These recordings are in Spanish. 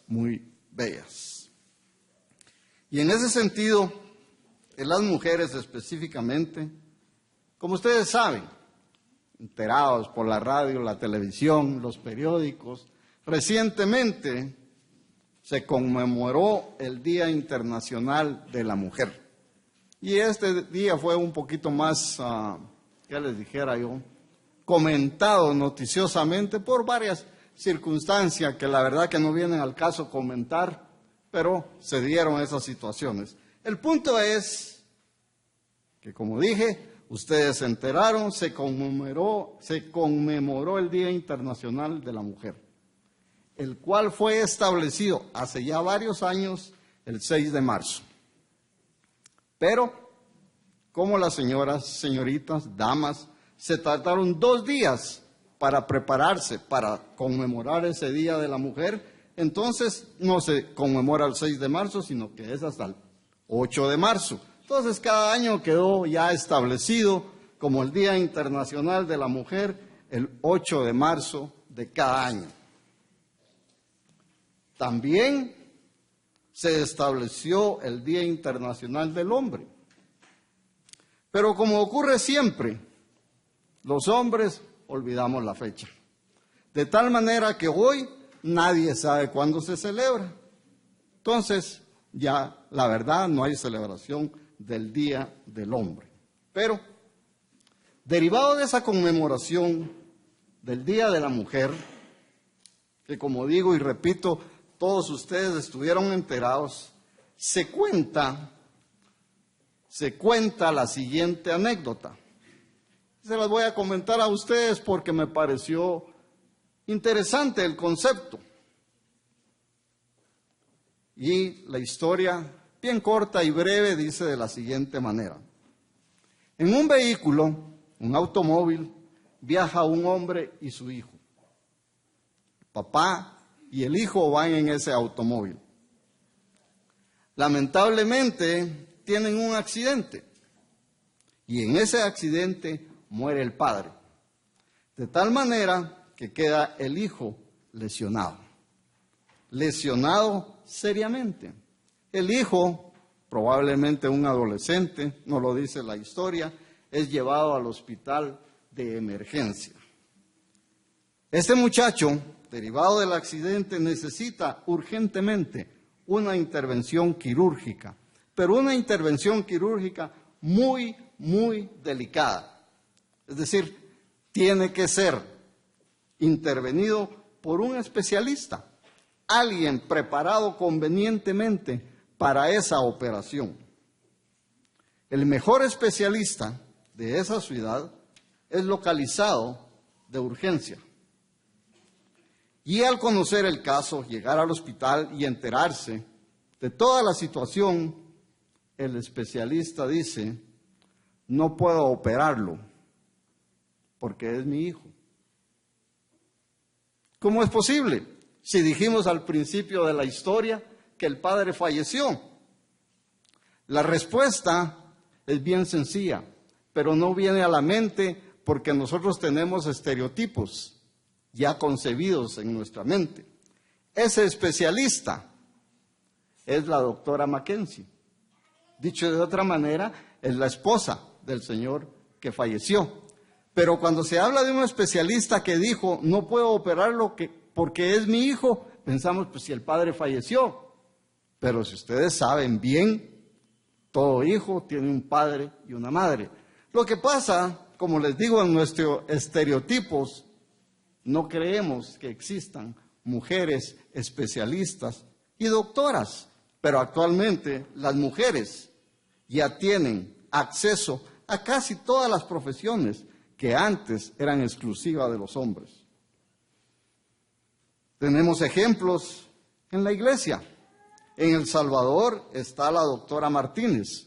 muy bellas. Y en ese sentido, en las mujeres específicamente, como ustedes saben, enterados por la radio, la televisión, los periódicos, recientemente se conmemoró el Día Internacional de la Mujer. Y este día fue un poquito más, ¿qué les dijera yo?, comentado noticiosamente por varias circunstancias que la verdad que no vienen al caso comentar, pero se dieron esas situaciones. El punto es que, como dije, ustedes se enteraron, se conmemoró el Día Internacional de la Mujer, el cual fue establecido hace ya varios años, el 6 de marzo. Pero, como las señoritas, damas, se tardaron 2 días para prepararse, para conmemorar ese Día de la Mujer, entonces no se conmemora el 6 de marzo, sino que es hasta el 8 de marzo. Entonces cada año quedó ya establecido como el Día Internacional de la Mujer, el 8 de marzo de cada año. También se estableció el Día Internacional del Hombre. Pero como ocurre siempre, los hombres olvidamos la fecha. De tal manera que hoy nadie sabe cuándo se celebra. Entonces, ya la verdad no hay celebración del Día del Hombre. Pero, derivado de esa conmemoración del Día de la Mujer, que como digo y repito, todos ustedes estuvieron enterados, se cuenta la siguiente anécdota. Se las voy a comentar a ustedes porque me pareció interesante el concepto. Y la historia, bien corta y breve, dice de la siguiente manera. En un vehículo, un automóvil, viaja un hombre y su hijo. El papá y el hijo van en ese automóvil. Lamentablemente tienen un accidente y en ese accidente muere el padre, de tal manera que queda el hijo lesionado seriamente. El hijo, probablemente un adolescente, no lo dice la historia, es llevado al hospital de emergencia. Este muchacho, derivado del accidente, necesita urgentemente una intervención quirúrgica, pero una intervención quirúrgica muy, muy delicada. Es decir, tiene que ser intervenido por un especialista, alguien preparado convenientemente para esa operación. El mejor especialista de esa ciudad es localizado de urgencia. Y al conocer el caso, llegar al hospital y enterarse de toda la situación, el especialista dice: no puedo operarlo porque es mi hijo. ¿Cómo es posible? Si dijimos al principio de la historia que el padre falleció. La respuesta es bien sencilla, pero no viene a la mente porque nosotros tenemos estereotipos ya concebidos en nuestra mente. Ese especialista es la doctora Mackenzie. Dicho de otra manera, es la esposa del señor que falleció. Pero cuando se habla de un especialista que dijo, no puedo operarlo porque es mi hijo, pensamos, pues si el padre falleció. Pero si ustedes saben bien, todo hijo tiene un padre y una madre. Lo que pasa, como les digo, en nuestros estereotipos, no creemos que existan mujeres especialistas y doctoras, pero actualmente las mujeres ya tienen acceso a casi todas las profesiones que antes eran exclusivas de los hombres. Tenemos ejemplos en la iglesia. En El Salvador está la doctora Martínez,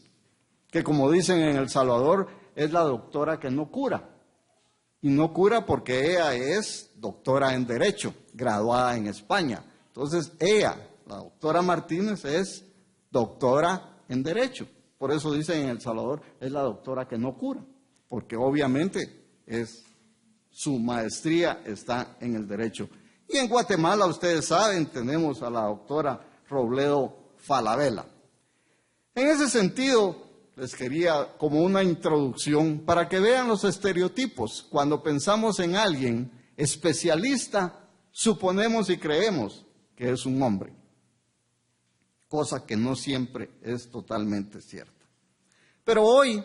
que como dicen en El Salvador, es la doctora que no cura. Y no cura porque ella es doctora en Derecho, graduada en España. Entonces ella, la doctora Martínez, es doctora en Derecho. Por eso dicen en El Salvador, es la doctora que no cura, porque obviamente su maestría está en el derecho. Y en Guatemala, ustedes saben, tenemos a la doctora Robledo Falabella. En ese sentido, les quería como una introducción para que vean los estereotipos. Cuando pensamos en alguien especialista, suponemos y creemos que es un hombre, cosa que no siempre es totalmente cierta. Pero hoy,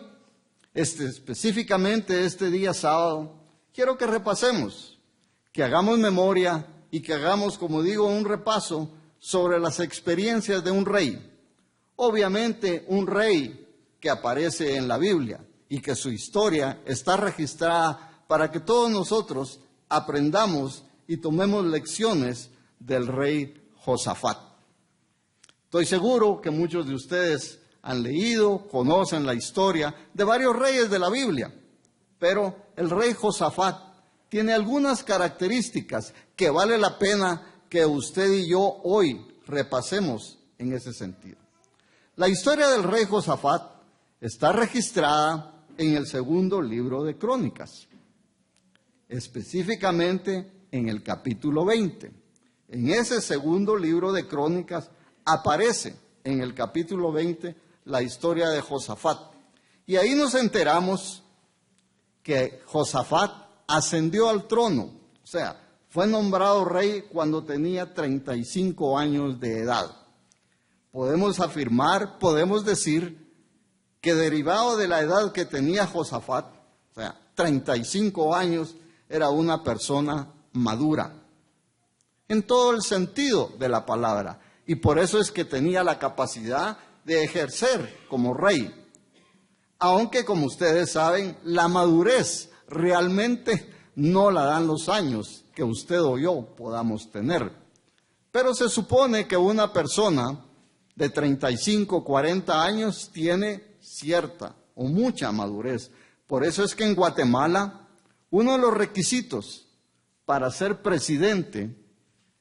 específicamente este día sábado, quiero que repasemos, que hagamos memoria y que hagamos, como digo, un repaso sobre las experiencias de un rey. Obviamente un rey que aparece en la Biblia y que su historia está registrada para que todos nosotros aprendamos y tomemos lecciones del rey Josafat. Estoy seguro que muchos de ustedes han leído, conocen la historia de varios reyes de la Biblia, pero el rey Josafat tiene algunas características que vale la pena que usted y yo hoy repasemos en ese sentido. La historia del rey Josafat está registrada en el segundo libro de Crónicas, específicamente en el capítulo 20. En ese segundo libro de Crónicas aparece en el capítulo 20 la historia de Josafat. Y ahí nos enteramos que Josafat ascendió al trono, o sea, fue nombrado rey cuando tenía 35 años de edad. Podemos afirmar, podemos decir que derivado de la edad que tenía Josafat, o sea, 35 años, era una persona madura, en todo el sentido de la palabra. Y por eso es que tenía la capacidad de ejercer como rey. Aunque, como ustedes saben, la madurez realmente no la dan los años que usted o yo podamos tener. Pero se supone que una persona de 35, 40 años tiene cierta o mucha madurez. Por eso es que en Guatemala, uno de los requisitos para ser presidente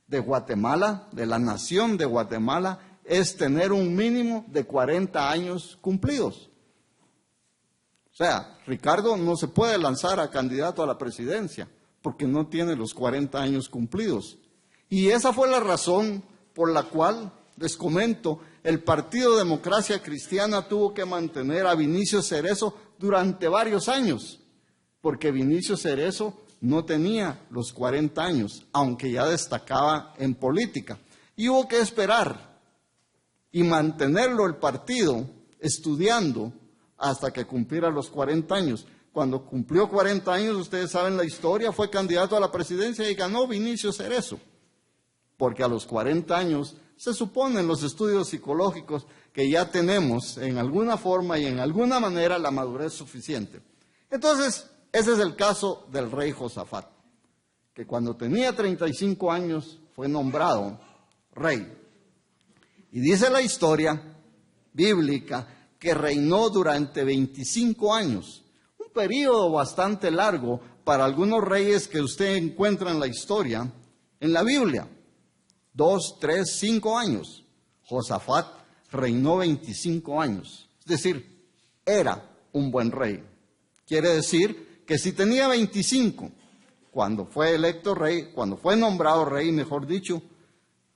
de Guatemala, de la nación de Guatemala, es tener un mínimo de 40 años cumplidos. O sea, Ricardo no se puede lanzar a candidato a la presidencia porque no tiene los 40 años cumplidos. Y esa fue la razón por la cual, les comento, el Partido Democracia Cristiana tuvo que mantener a Vinicio Cerezo durante varios años, porque Vinicio Cerezo no tenía los 40 años, aunque ya destacaba en política. Y hubo que esperar y mantenerlo el partido estudiando hasta que cumpliera los 40 años. Cuando cumplió 40 años, ustedes saben la historia, fue candidato a la presidencia y ganó Vinicio Cerezo, porque a los 40 años se supone en los estudios psicológicos que ya tenemos en alguna forma y en alguna manera la madurez suficiente. Entonces, ese es el caso del rey Josafat, que cuando tenía 35 años fue nombrado rey. Y dice la historia bíblica que reinó durante 25 años, un periodo bastante largo para algunos reyes que usted encuentra en la historia, en la Biblia. 2, 3, 5 años. Josafat reinó 25 años. Es decir, era un buen rey. Quiere decir que si tenía 25, cuando fue electo rey, cuando fue nombrado rey, mejor dicho,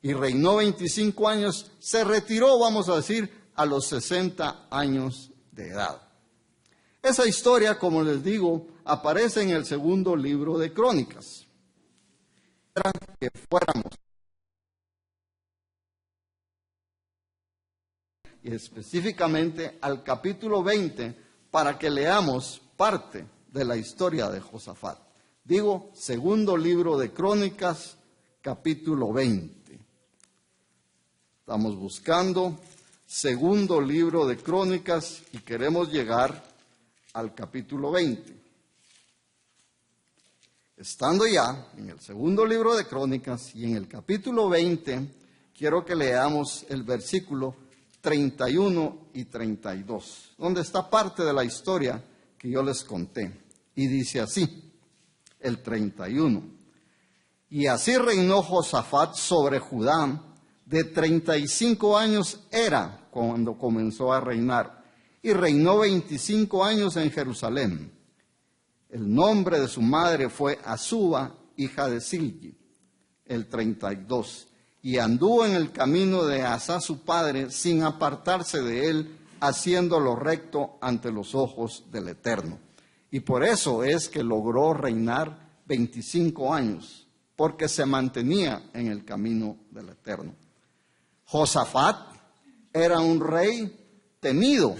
y reinó 25 años, se retiró, vamos a decir, a los 60 años de edad. Esa historia, como les digo, aparece en el segundo libro de Crónicas. Para que fuéramos y específicamente al capítulo 20 para que leamos parte de la historia de Josafat. Digo, segundo libro de Crónicas, capítulo 20. Estamos buscando segundo libro de Crónicas y queremos llegar al capítulo 20. Estando ya en el segundo libro de Crónicas y en el capítulo 20, quiero que leamos el versículo 31 y 32, donde está parte de la historia que yo les conté. Y dice así, el 31. Y así reinó Josafat sobre Judá, de 35 años era cuando comenzó a reinar, y reinó 25 años en Jerusalén. El nombre de su madre fue Azuba, hija de Silgi. el 32. Y anduvo en el camino de Asa su padre, sin apartarse de él, haciendo lo recto ante los ojos del Eterno. Y por eso es que logró reinar 25 años, porque se mantenía en el camino del Eterno. Josafat era un rey temido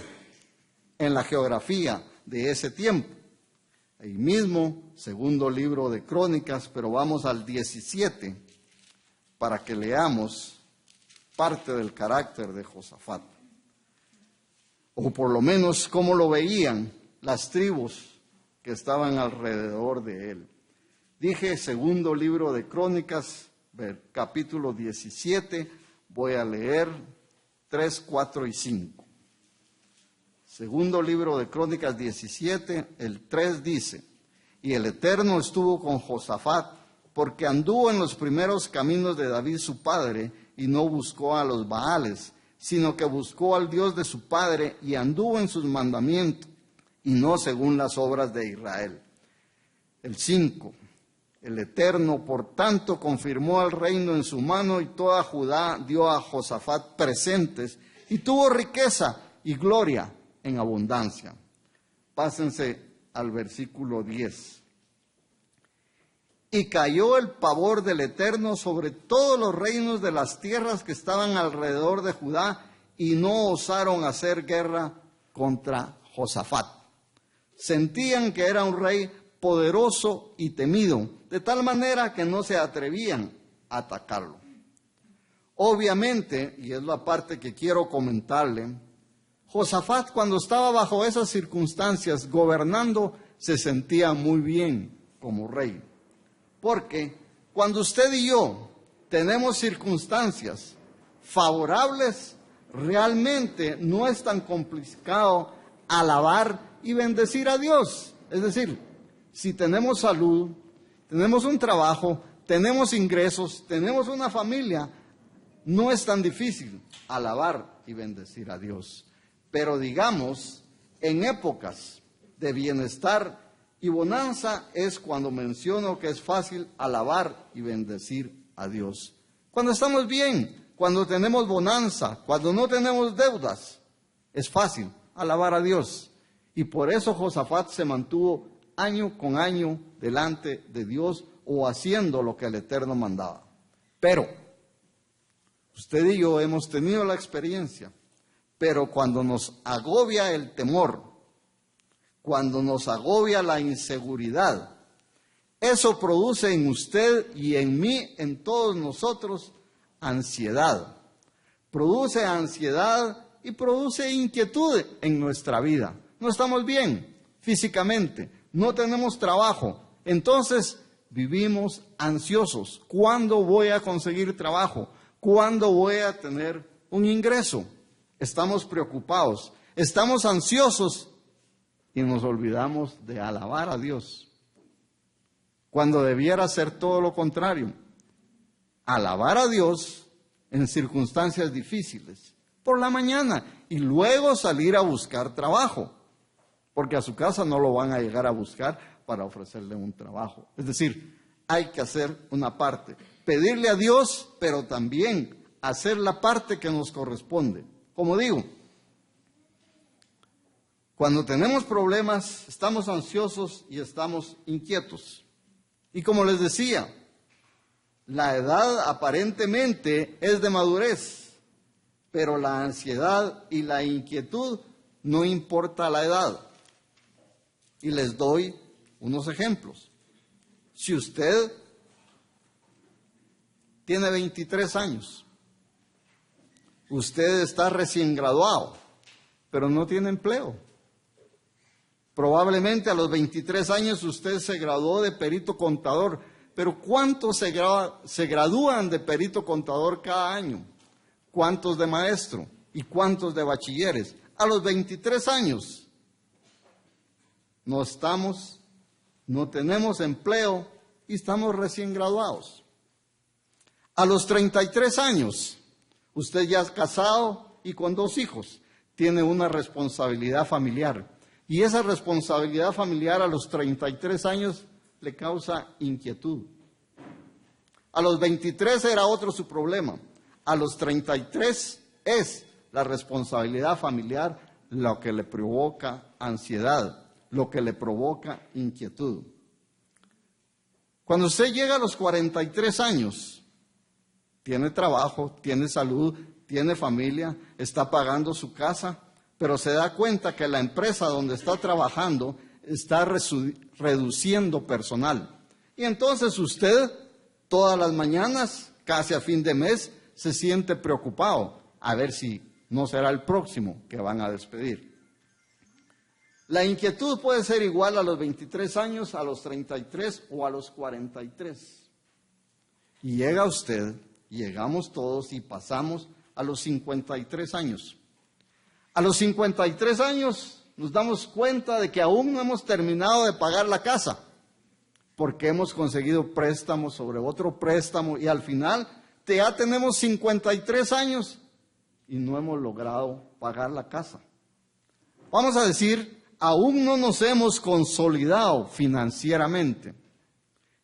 en la geografía de ese tiempo. Ahí mismo, segundo libro de Crónicas, pero vamos al 17 para que leamos parte del carácter de Josafat. O por lo menos cómo lo veían las tribus que estaban alrededor de él. Dije segundo libro de Crónicas, capítulo 17, voy a leer 3, 4 y 5. Segundo libro de Crónicas 17, el 3 dice: y el Eterno estuvo con Josafat, porque anduvo en los primeros caminos de David su padre, y no buscó a los Baales, sino que buscó al Dios de su padre, y anduvo en sus mandamientos, y no según las obras de Israel. El 5. El Eterno, por tanto, confirmó el reino en su mano, y toda Judá dio a Josafat presentes, y tuvo riqueza y gloria en abundancia. Pásense al versículo 10. Y cayó el pavor del Eterno sobre todos los reinos de las tierras que estaban alrededor de Judá, y no osaron hacer guerra contra Josafat. Sentían que era un rey poderoso y temido, de tal manera que no se atrevían a atacarlo. Obviamente, y es la parte que quiero comentarle, Josafat, cuando estaba bajo esas circunstancias gobernando, se sentía muy bien como rey. Porque cuando usted y yo tenemos circunstancias favorables, realmente no es tan complicado alabar y bendecir a Dios. Es decir, si tenemos salud, tenemos un trabajo, tenemos ingresos, tenemos una familia, no es tan difícil alabar y bendecir a Dios. Pero digamos, en épocas de bienestar y bonanza es cuando menciono que es fácil alabar y bendecir a Dios. Cuando estamos bien, cuando tenemos bonanza, cuando no tenemos deudas, es fácil alabar a Dios. Y por eso Josafat se mantuvo año con año delante de Dios o haciendo lo que el Eterno mandaba. Pero usted y yo hemos tenido la experiencia, pero cuando nos agobia el temor, cuando nos agobia la inseguridad, eso produce en usted y en mí, en todos nosotros, ansiedad. Produce ansiedad y produce inquietud en nuestra vida. No estamos bien físicamente, no tenemos trabajo, entonces vivimos ansiosos. ¿Cuándo voy a conseguir trabajo? ¿Cuándo voy a tener un ingreso? Estamos preocupados, estamos ansiosos y nos olvidamos de alabar a Dios, cuando debiera ser todo lo contrario. Alabar a Dios en circunstancias difíciles, por la mañana, y luego salir a buscar trabajo, porque a su casa no lo van a llegar a buscar para ofrecerle un trabajo. Es decir, hay que hacer una parte, pedirle a Dios, pero también hacer la parte que nos corresponde. Como digo, cuando tenemos problemas, estamos ansiosos y estamos inquietos. Y como les decía, la edad aparentemente es de madurez, pero la ansiedad y la inquietud no importa la edad. Y les doy unos ejemplos. Si usted tiene 23 años, usted está recién graduado, pero no tiene empleo. Probablemente a los 23 años usted se graduó de perito contador, pero ¿cuántos se gradúan de perito contador cada año? ¿Cuántos de maestro? ¿Y cuántos de bachilleres? A los 23 años no tenemos empleo y estamos recién graduados. A los 33 años, usted ya es casado y con 2 hijos, tiene una responsabilidad familiar. Y esa responsabilidad familiar a los 33 años le causa inquietud. A los 23 era otro su problema. A los 33 es la responsabilidad familiar lo que le provoca ansiedad, lo que le provoca inquietud. Cuando usted llega a los 43 años, tiene trabajo, tiene salud, tiene familia, está pagando su casa, pero se da cuenta que la empresa donde está trabajando está reduciendo personal. Y entonces usted, todas las mañanas, casi a fin de mes, se siente preocupado a ver si no será el próximo que van a despedir. La inquietud puede ser igual a los 23 años, a los 33 o a los 43. Y llega usted, llegamos todos y pasamos a los 53 años. A los 53 años nos damos cuenta de que aún no hemos terminado de pagar la casa, porque hemos conseguido préstamos sobre otro préstamo y al final ya tenemos 53 años y no hemos logrado pagar la casa. Vamos a decir, aún no nos hemos consolidado financieramente.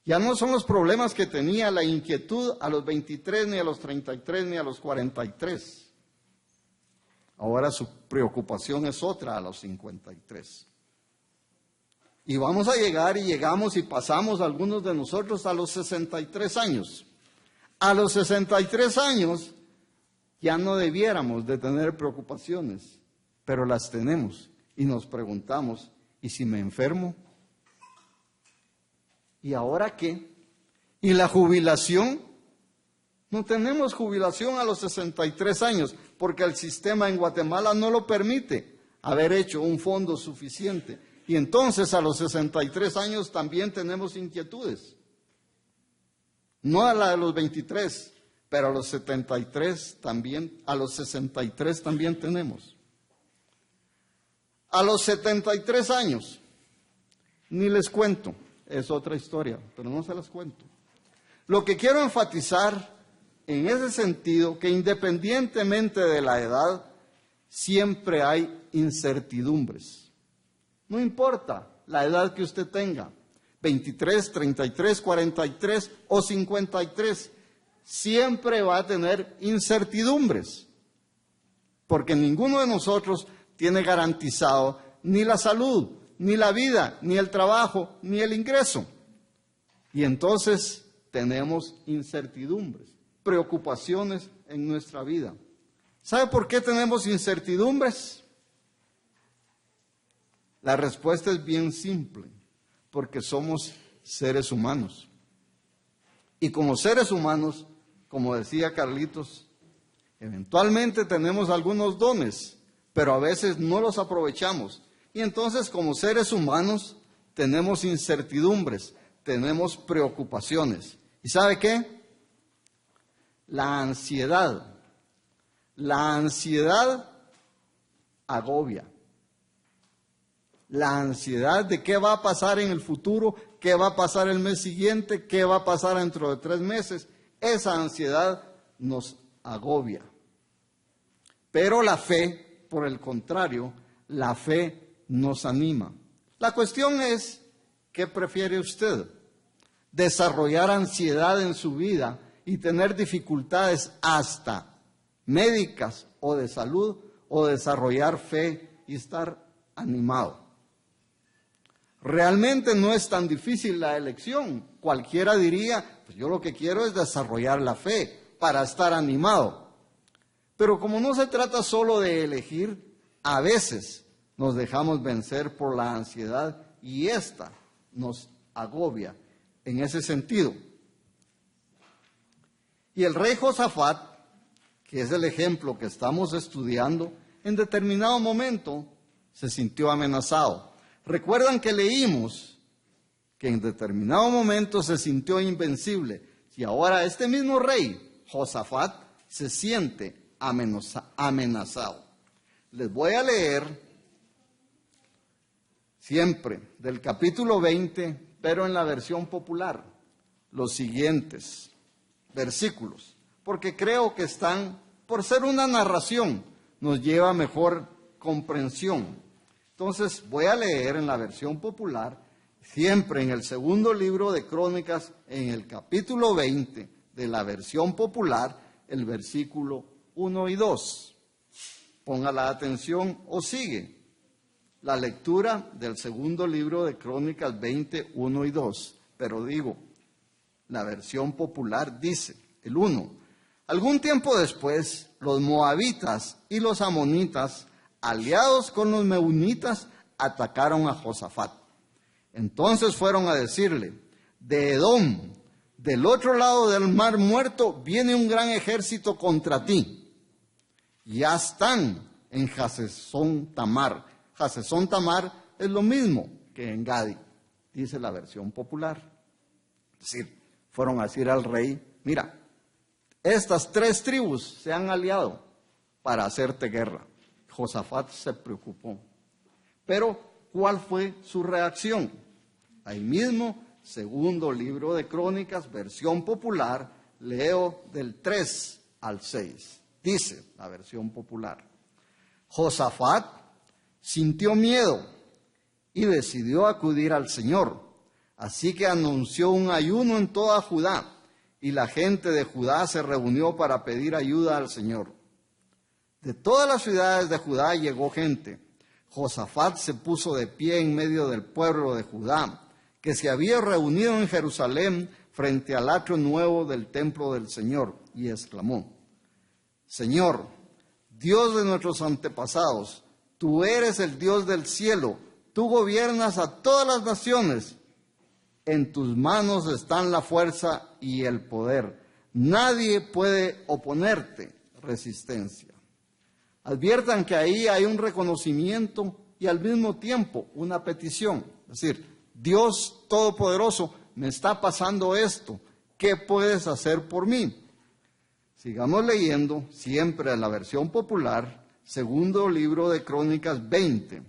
Ya no son los problemas que tenía la inquietud a los 23, ni a los 33, ni a los 43. Ahora su preocupación es otra a los 53. Y vamos a llegar y llegamos y pasamos algunos de nosotros a los 63 años. A los 63 años ya no debiéramos de tener preocupaciones, pero las tenemos y nos preguntamos, ¿y si me enfermo? ¿Y ahora qué? ¿Y la jubilación? No tenemos jubilación a los 63 años porque el sistema en Guatemala no lo permite haber hecho un fondo suficiente. Y entonces a los 63 años también tenemos inquietudes. No a la de los 23, pero a los 73 también, a los 63 también tenemos. A los 73 años, ni les cuento, es otra historia, pero no se las cuento. Lo que quiero enfatizar en ese sentido, que independientemente de la edad, siempre hay incertidumbres. No importa la edad que usted tenga, 23, 33, 43 o 53, siempre va a tener incertidumbres, porque ninguno de nosotros tiene garantizado ni la salud, ni la vida, ni el trabajo, ni el ingreso. Y entonces tenemos incertidumbres, preocupaciones en nuestra vida. ¿Sabe por qué tenemos incertidumbres? La respuesta es bien simple, porque somos seres humanos. Y como seres humanos, como decía Carlitos, eventualmente tenemos algunos dones, pero a veces no los aprovechamos. Y entonces, como seres humanos, tenemos incertidumbres, tenemos preocupaciones. ¿Y sabe qué? La ansiedad agobia. La ansiedad de qué va a pasar en el futuro, qué va a pasar el mes siguiente, qué va a pasar dentro de 3 meses. Esa ansiedad nos agobia. Pero la fe, por el contrario, la fe nos anima. La cuestión es, ¿qué prefiere usted? ¿Desarrollar ansiedad en su vida y tener dificultades hasta médicas o de salud, o desarrollar fe y estar animado? Realmente no es tan difícil la elección. Cualquiera diría, pues yo lo que quiero es desarrollar la fe para estar animado. Pero como no se trata solo de elegir, a veces nos dejamos vencer por la ansiedad y esta nos agobia en ese sentido. Y el rey Josafat, que es el ejemplo que estamos estudiando, en determinado momento se sintió amenazado. Recuerdan que leímos que en determinado momento se sintió invencible. Y ahora este mismo rey, Josafat, se siente amenazado. Les voy a leer siempre del capítulo 20, pero en la versión popular, los siguientes versículos, porque creo que están, por ser una narración, nos lleva a mejor comprensión. Entonces voy a leer en la versión popular, siempre en el segundo libro de Crónicas, en el capítulo 20, de la versión popular, el versículo 1 y 2. Ponga la atención o sigue la lectura del segundo libro de Crónicas 20, 1 y 2. Pero digo, la versión popular dice, el 1, algún tiempo después, los moabitas y los amonitas, aliados con los meunitas, atacaron a Josafat. Entonces fueron a decirle, de Edom, del otro lado del mar muerto, viene un gran ejército contra ti. Ya están en Hasezón Tamar. Hasezón Tamar es lo mismo que en Gadi, dice la versión popular. Es decir, fueron a decir al rey, mira, estas 3 tribus se han aliado para hacerte guerra. Josafat se preocupó. Pero, ¿cuál fue su reacción? Ahí mismo, segundo libro de Crónicas, versión popular, leo del 3 al 6. Dice la versión popular, Josafat sintió miedo y decidió acudir al Señor. Así que anunció un ayuno en toda Judá, y la gente de Judá se reunió para pedir ayuda al Señor. De todas las ciudades de Judá llegó gente. Josafat se puso de pie en medio del pueblo de Judá, que se había reunido en Jerusalén frente al atrio nuevo del templo del Señor, y exclamó, Señor, Dios de nuestros antepasados, tú eres el Dios del cielo, tú gobiernas a todas las naciones. En tus manos están la fuerza y el poder. Nadie puede oponerte resistencia. Adviertan que ahí hay un reconocimiento y al mismo tiempo una petición. Es decir, Dios Todopoderoso, me está pasando esto. ¿Qué puedes hacer por mí? Sigamos leyendo, siempre en la versión popular, segundo libro de Crónicas 20.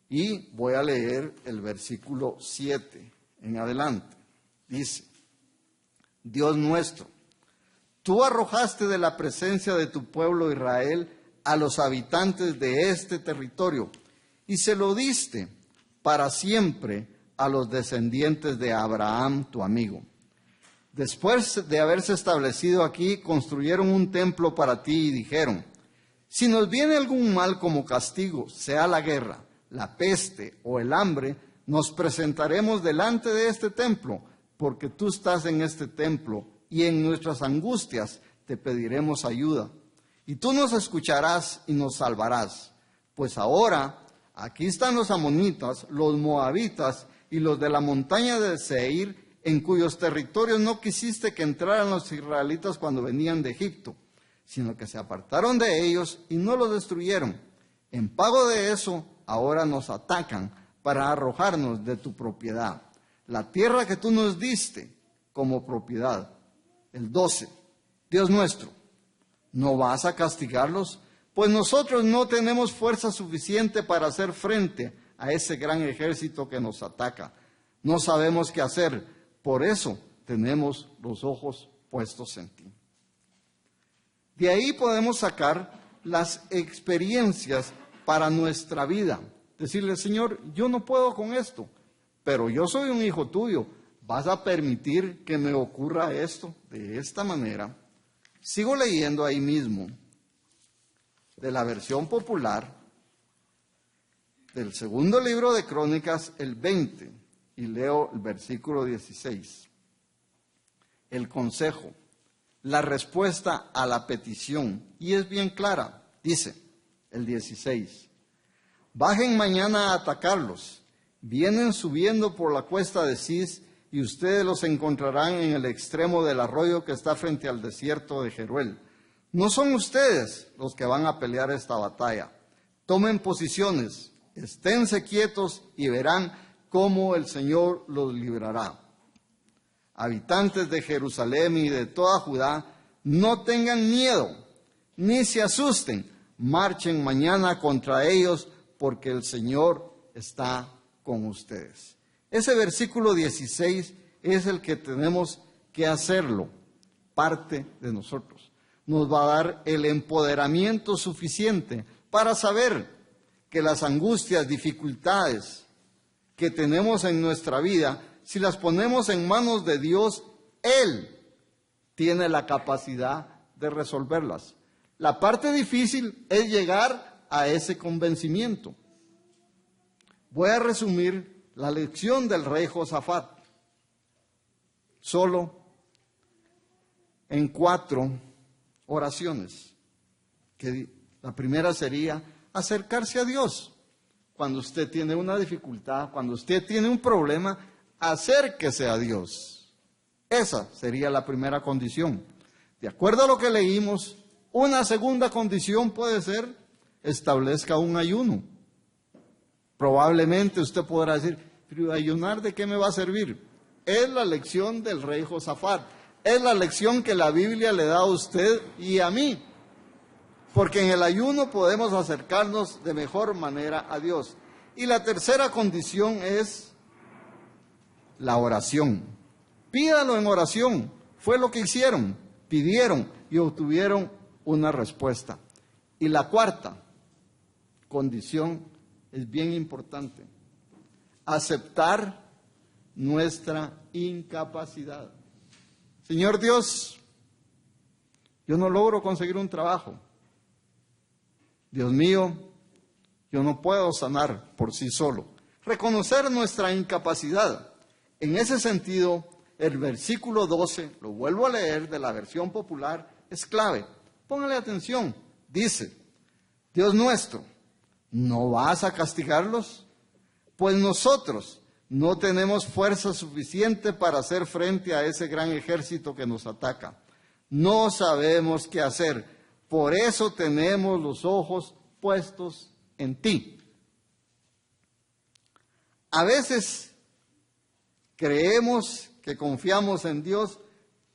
Y voy a leer el versículo 7 en adelante. Dice, Dios nuestro, tú arrojaste de la presencia de tu pueblo Israel a los habitantes de este territorio y se lo diste para siempre a los descendientes de Abraham, tu amigo. Después de haberse establecido aquí, construyeron un templo para ti y dijeron, si nos viene algún mal como castigo, sea la guerra, la peste o el hambre, nos presentaremos delante de este templo, porque tú estás en este templo y en nuestras angustias te pediremos ayuda. Y tú nos escucharás y nos salvarás. Pues ahora, aquí están los amonitas, los moabitas y los de la montaña de Seir, en cuyos territorios no quisiste que entraran los israelitas cuando venían de Egipto, sino que se apartaron de ellos y no los destruyeron. En pago de eso, ahora nos atacan para arrojarnos de tu propiedad, la tierra que tú nos diste como propiedad. El 12, Dios nuestro, ¿no vas a castigarlos? Pues nosotros no tenemos fuerza suficiente para hacer frente a ese gran ejército que nos ataca. No sabemos qué hacer, por eso tenemos los ojos puestos en ti. De ahí podemos sacar las experiencias para nuestra vida. Decirle, Señor, yo no puedo con esto, pero yo soy un hijo tuyo. ¿Vas a permitir que me ocurra esto de esta manera? Sigo leyendo ahí mismo, de la versión popular, del segundo libro de Crónicas, el 20, y leo el versículo 16. El consejo, la respuesta a la petición, y es bien clara, dice el 16. Bajen mañana a atacarlos. Vienen subiendo por la cuesta de Cis y ustedes los encontrarán en el extremo del arroyo que está frente al desierto de Jeruel. No son ustedes los que van a pelear esta batalla. Tomen posiciones, esténse quietos y verán cómo el Señor los librará. Habitantes de Jerusalén y de toda Judá, no tengan miedo, ni se asusten. Marchen mañana contra ellos, porque el Señor está con ustedes. Ese versículo 16 es el que tenemos que hacerlo, parte de nosotros. Nos va a dar el empoderamiento suficiente para saber que las angustias, dificultades que tenemos en nuestra vida, si las ponemos en manos de Dios, Él tiene la capacidad de resolverlas. La parte difícil es llegar a ese convencimiento. Voy a resumir la lección del rey Josafat solo en 4 oraciones. Que la primera sería acercarse a Dios. Cuando usted tiene una dificultad, cuando usted tiene un problema, acérquese a Dios. Esa sería la primera condición. De acuerdo a lo que leímos, una segunda condición puede ser, establezca un ayuno. Probablemente usted podrá decir, pero ¿ayunar de qué me va a servir? Es la lección del rey Josafat. Es la lección que la Biblia le da a usted y a mí. Porque en el ayuno podemos acercarnos de mejor manera a Dios. Y la tercera condición es la oración. Pídalo en oración. Fue lo que hicieron. Pidieron y obtuvieron una respuesta. Y la cuarta condición es bien importante. Aceptar nuestra incapacidad. Señor Dios, yo no logro conseguir un trabajo. Dios mío, yo no puedo sanar por sí solo. Reconocer nuestra incapacidad. En ese sentido, el versículo 12, lo vuelvo a leer de la versión popular, es clave. Póngale atención. Dice, Dios nuestro, ¿no vas a castigarlos? Pues nosotros no tenemos fuerza suficiente para hacer frente a ese gran ejército que nos ataca. No sabemos qué hacer. Por eso tenemos los ojos puestos en ti. A veces creemos que confiamos en Dios.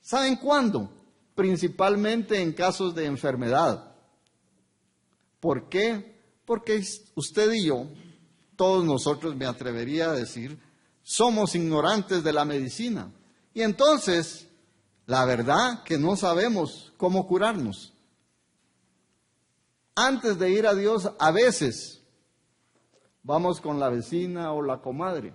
¿Saben cuándo? Principalmente en casos de enfermedad. ¿Por qué? Porque usted y yo, todos nosotros, me atrevería a decir, somos ignorantes de la medicina. Y entonces, la verdad que no sabemos cómo curarnos. Antes de ir a Dios, a veces vamos con la vecina o la comadre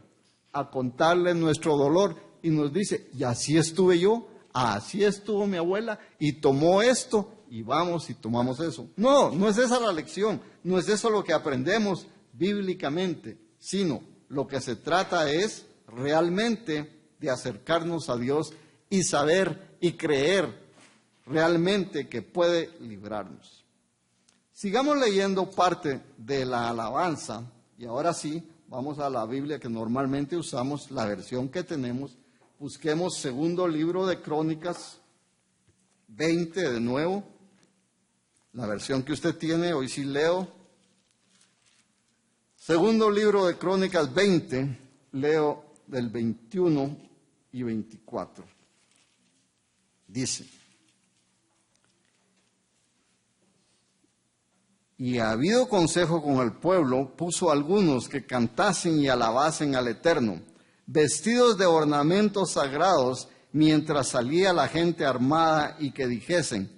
a contarle nuestro dolor y nos dice, y así estuve yo, así estuvo mi abuela y tomó esto y vamos y tomamos eso. No, no es esa la lección, no es eso lo que aprendemos bíblicamente, sino lo que se trata es realmente de acercarnos a Dios y saber y creer realmente que puede librarnos. Sigamos leyendo parte de la alabanza y ahora sí, vamos a la Biblia que normalmente usamos, la versión que tenemos. Busquemos segundo libro de Crónicas 20 de nuevo, la versión que usted tiene, hoy sí leo. Segundo libro de Crónicas 20, leo del 21 y 24. Dice, y ha habido consejo con el pueblo, puso algunos que cantasen y alabasen al Eterno, vestidos de ornamentos sagrados, mientras salía la gente armada y que dijesen,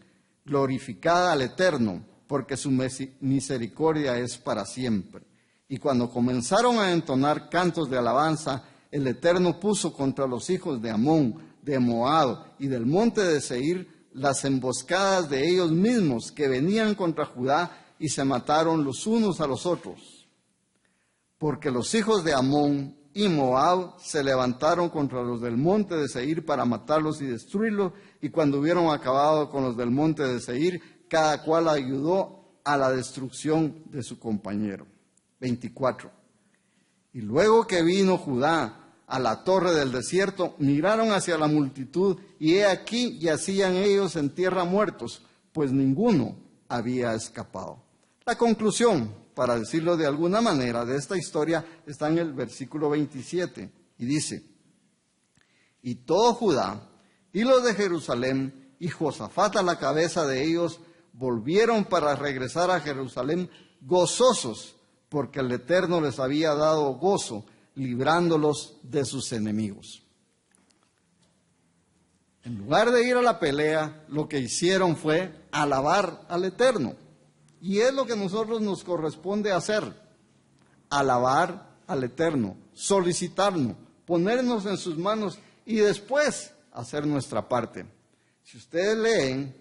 glorificad al Eterno, porque su misericordia es para siempre. Y cuando comenzaron a entonar cantos de alabanza, el Eterno puso contra los hijos de Amón, de Moab y del monte de Seir las emboscadas de ellos mismos que venían contra Judá y se mataron los unos a los otros. Porque los hijos de Amón y Moab se levantaron contra los del monte de Seir para matarlos y destruirlos, y cuando hubieron acabado con los del monte de Seir, cada cual ayudó a la destrucción de su compañero. 24. Y luego que vino Judá a la torre del desierto, miraron hacia la multitud, y he aquí yacían ellos en tierra muertos, pues ninguno había escapado. La conclusión, para decirlo de alguna manera, de esta historia está en el versículo 27, y dice, y todo Judá y los de Jerusalén, y Josafat a la cabeza de ellos, volvieron para regresar a Jerusalén gozosos, porque el Eterno les había dado gozo, librándolos de sus enemigos. En lugar de ir a la pelea, lo que hicieron fue alabar al Eterno. Y es lo que a nosotros nos corresponde hacer, alabar al Eterno, solicitarnos, ponernos en sus manos y después hacer nuestra parte. Si ustedes leen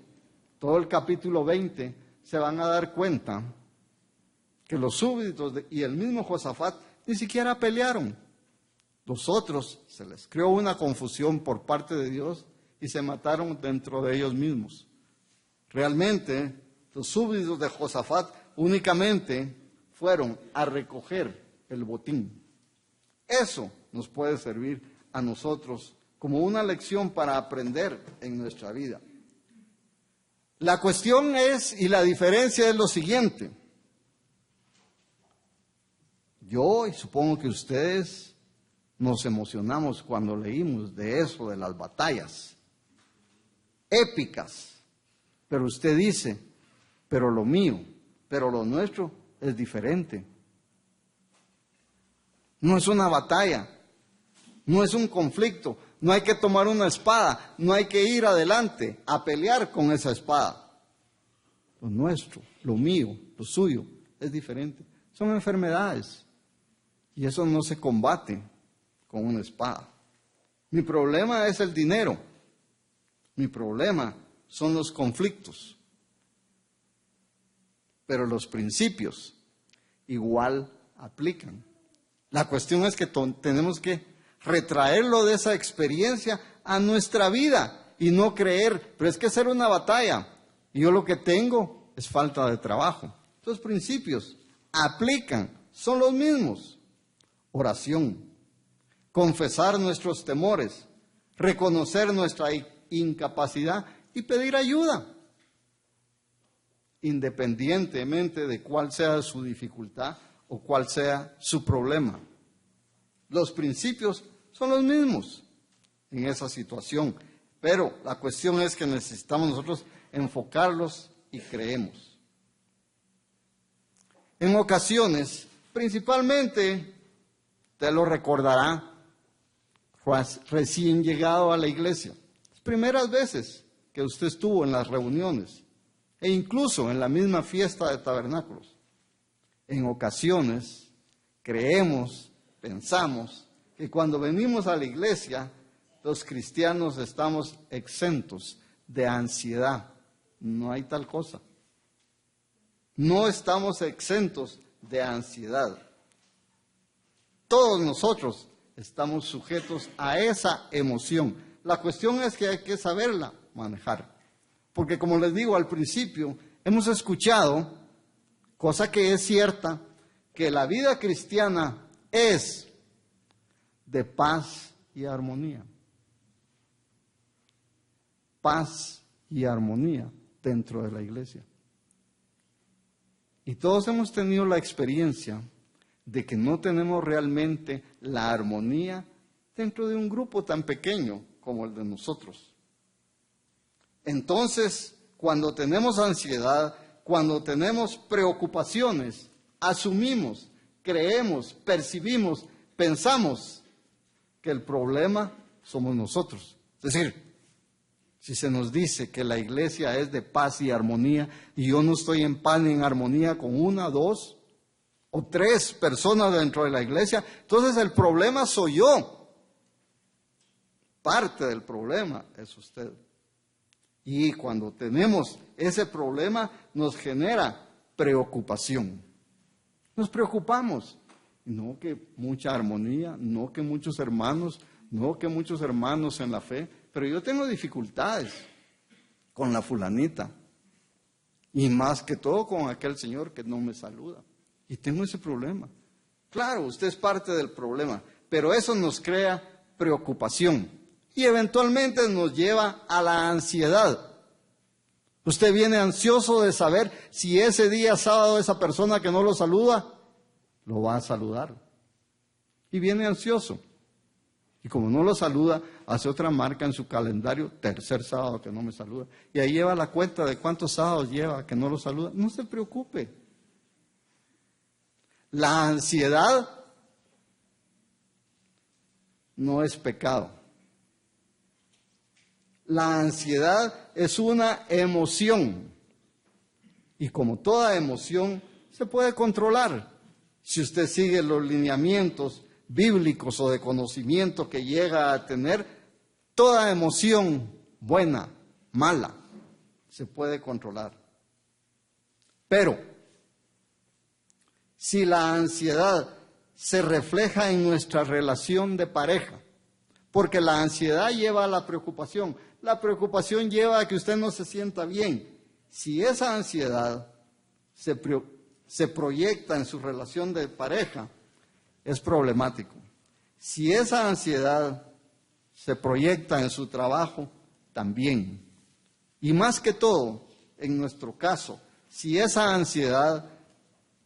todo el capítulo 20, se van a dar cuenta que los súbditos y el mismo Josafat ni siquiera pelearon. Los otros se les creó una confusión por parte de Dios y se mataron dentro de ellos mismos. Realmente, los súbditos de Josafat únicamente fueron a recoger el botín. Eso nos puede servir a nosotros como una lección para aprender en nuestra vida. La cuestión es, y la diferencia es lo siguiente. Yo, y supongo que ustedes, nos emocionamos cuando leímos de eso, de las batallas épicas. Pero usted dice, pero lo mío, pero lo nuestro es diferente. No es una batalla, no es un conflicto, no hay que tomar una espada, no hay que ir adelante a pelear con esa espada. Lo nuestro, lo mío, lo suyo es diferente. Son enfermedades y eso no se combate con una espada. Mi problema es el dinero, mi problema son los conflictos, pero los principios igual aplican. La cuestión es que tenemos que retraerlo de esa experiencia a nuestra vida y no creer, pero es que hacer una batalla y yo lo que tengo es falta de trabajo. Los principios aplican, son los mismos. Oración, confesar nuestros temores, reconocer nuestra incapacidad y pedir ayuda, independientemente de cuál sea su dificultad o cuál sea su problema. Los principios son los mismos en esa situación, pero la cuestión es que necesitamos nosotros enfocarlos y creemos. En ocasiones, principalmente, usted lo recordará, recién llegado a la iglesia, las primeras veces que usted estuvo en las reuniones e incluso en la misma fiesta de tabernáculos. En ocasiones creemos, pensamos que cuando venimos a la iglesia, los cristianos estamos exentos de ansiedad. No hay tal cosa. No estamos exentos de ansiedad. Todos nosotros estamos sujetos a esa emoción. La cuestión es que hay que saberla manejar. Porque como les digo al principio, hemos escuchado, cosa que es cierta, que la vida cristiana es de paz y armonía. Paz y armonía dentro de la iglesia. Y todos hemos tenido la experiencia de que no tenemos realmente la armonía dentro de un grupo tan pequeño como el de nosotros. Entonces, cuando tenemos ansiedad, cuando tenemos preocupaciones, asumimos, creemos, percibimos, pensamos que el problema somos nosotros. Es decir, si se nos dice que la iglesia es de paz y armonía y yo no estoy en paz ni en armonía con una, dos o tres personas dentro de la iglesia, entonces el problema soy yo. Parte del problema es usted. Y cuando tenemos ese problema nos genera preocupación. Nos preocupamos. No que mucha armonía, no que muchos hermanos, no que muchos hermanos en la fe, pero yo tengo dificultades con la fulanita. Y más que todo con aquel señor que no me saluda. Y tengo ese problema. Claro, usted es parte del problema, pero eso nos crea preocupación. Y eventualmente nos lleva a la ansiedad. Usted viene ansioso de saber si ese día sábado esa persona que no lo saluda, lo va a saludar. Y viene ansioso. Y como no lo saluda, hace otra marca en su calendario, tercer sábado que no me saluda. Y ahí lleva la cuenta de cuántos sábados lleva que no lo saluda. No se preocupe. La ansiedad no es pecado. La ansiedad es una emoción. Y como toda emoción, se puede controlar. Si usted sigue los lineamientos bíblicos o de conocimiento que llega a tener, toda emoción buena mala, se puede controlar. Pero si la ansiedad se refleja en nuestra relación de pareja, porque la ansiedad lleva a la preocupación lleva a que usted no se sienta bien. Si esa ansiedad se proyecta en su relación de pareja, es problemático. Si esa ansiedad se proyecta en su trabajo, también. Y más que todo, en nuestro caso, si esa ansiedad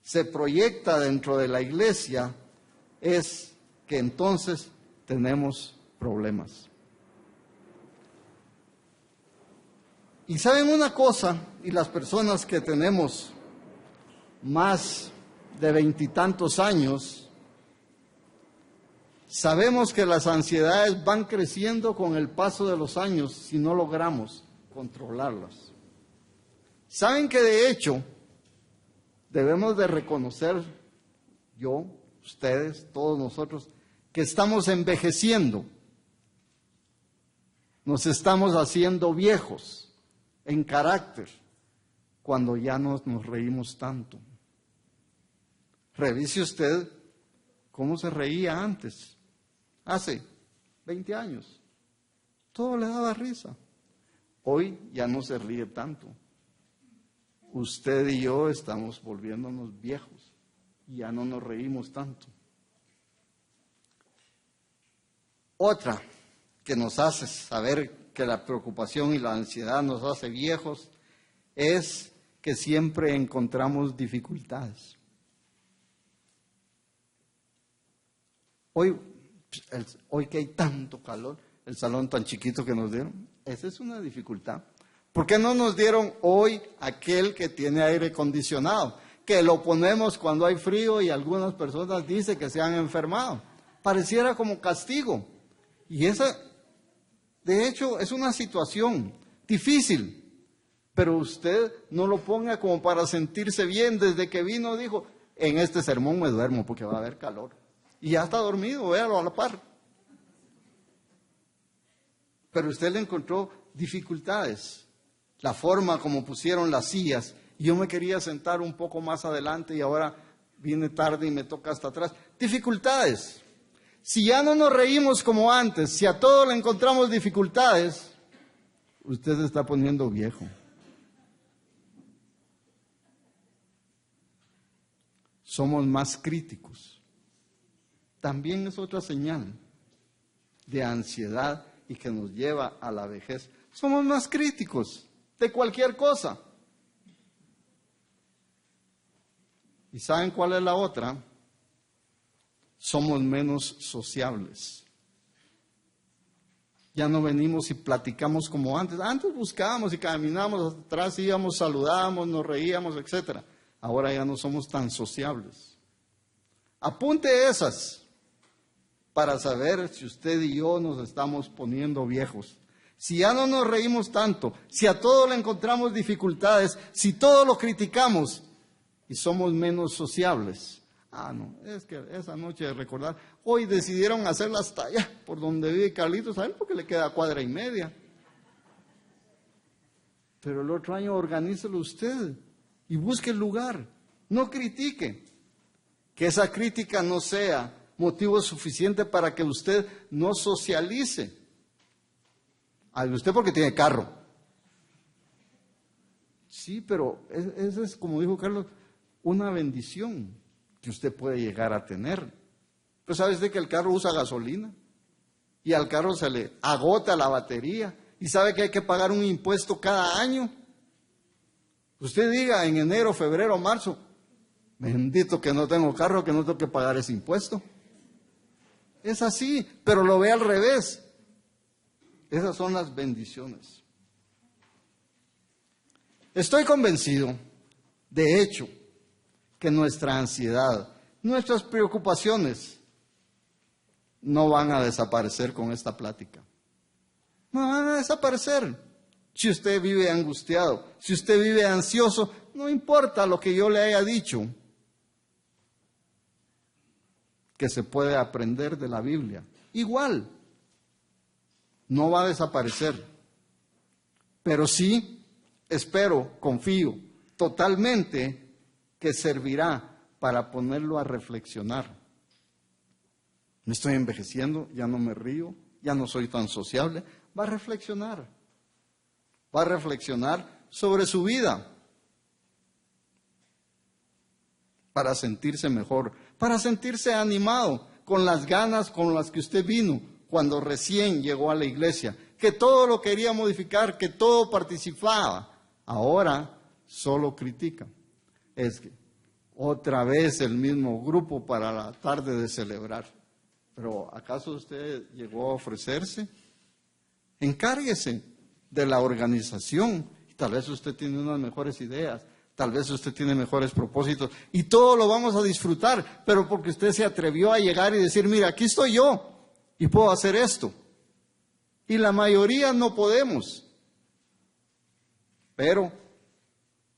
se proyecta dentro de la iglesia, es que entonces tenemos problemas. Y saben una cosa, y las personas que tenemos más de 20 y tantos años, sabemos que las ansiedades van creciendo con el paso de los años si no logramos controlarlas. Saben que de hecho debemos de reconocer, yo, ustedes, todos nosotros, que estamos envejeciendo. Nos estamos haciendo viejos en carácter cuando ya no nos reímos tanto. Revise usted cómo se reía antes, hace 20 años. Todo le daba risa. Hoy ya no se ríe tanto. Usted y yo estamos volviéndonos viejos y ya no nos reímos tanto. Otra que nos hace saber que la preocupación y la ansiedad nos hace viejos es que siempre encontramos dificultades. Hoy que hay tanto calor, el salón tan chiquito que nos dieron, esa es una dificultad. ¿Por qué no nos dieron hoy aquel que tiene aire acondicionado? Que lo ponemos cuando hay frío y algunas personas dicen que se han enfermado. Pareciera como castigo. Y esa, de hecho, es una situación difícil. Pero usted no lo ponga como para sentirse bien. Desde que vino dijo, en este sermón me duermo porque va a haber calor. Y ya está dormido, véalo a la par. Pero usted le encontró dificultades. La forma como pusieron las sillas. Yo me quería sentar un poco más adelante y ahora viene tarde y me toca hasta atrás. Dificultades. Si ya no nos reímos como antes, si a todo le encontramos dificultades, usted se está poniendo viejo. Somos más críticos. También es otra señal de ansiedad y que nos lleva a la vejez. Somos más críticos de cualquier cosa. ¿Y saben cuál es la otra? Somos menos sociables. Ya no venimos y platicamos como antes. Antes buscábamos y caminábamos atrás, íbamos, saludábamos, nos reíamos, etc. Ahora ya no somos tan sociables. Apunte esas para saber si usted y yo nos estamos poniendo viejos. Si ya no nos reímos tanto, si a todo le encontramos dificultades, si todo lo criticamos y somos menos sociables. No, es que esa noche de recordar, hoy decidieron hacerla hasta allá, por donde vive Carlitos, ¿saben? Porque le queda 1.5 cuadras. Pero el otro año organícelo usted y busque el lugar, no critique. Que esa crítica no sea motivo suficiente para que usted no socialice. Usted porque tiene carro. Sí, pero eso es, como dijo Carlos, una bendición que usted puede llegar a tener. Pero ¿sabe usted que el carro usa gasolina? Y al carro se le agota la batería. ¿Y sabe que hay que pagar un impuesto cada año? Usted diga en enero, febrero, marzo, bendito que no tengo carro, que no tengo que pagar ese impuesto. Es así, pero lo ve al revés. Esas son las bendiciones. Estoy convencido, de hecho, que nuestra ansiedad, nuestras preocupaciones no van a desaparecer con esta plática. No van a desaparecer. Si usted vive angustiado, si usted vive ansioso, no importa lo que yo le haya dicho, que se puede aprender de la Biblia. Igual, no va a desaparecer. pero sí espero, confío totalmente que servirá para ponerlo a reflexionar. Me estoy envejeciendo, ya no me río, ya no soy tan sociable. Va a reflexionar sobre su vida para sentirse mejor, para sentirse animado con las ganas con las que usted vino cuando recién llegó a la iglesia, que todo lo quería modificar, que todo participaba. Ahora solo critica. Es que otra vez el mismo grupo para la tarde de celebrar. Pero ¿acaso usted llegó a ofrecerse? Encárguese de la organización. Tal vez usted tiene unas mejores ideas, tal vez usted tiene mejores propósitos y todo lo vamos a disfrutar, pero porque usted se atrevió a llegar y decir, mira, aquí estoy yo y puedo hacer esto. Y la mayoría no podemos. Pero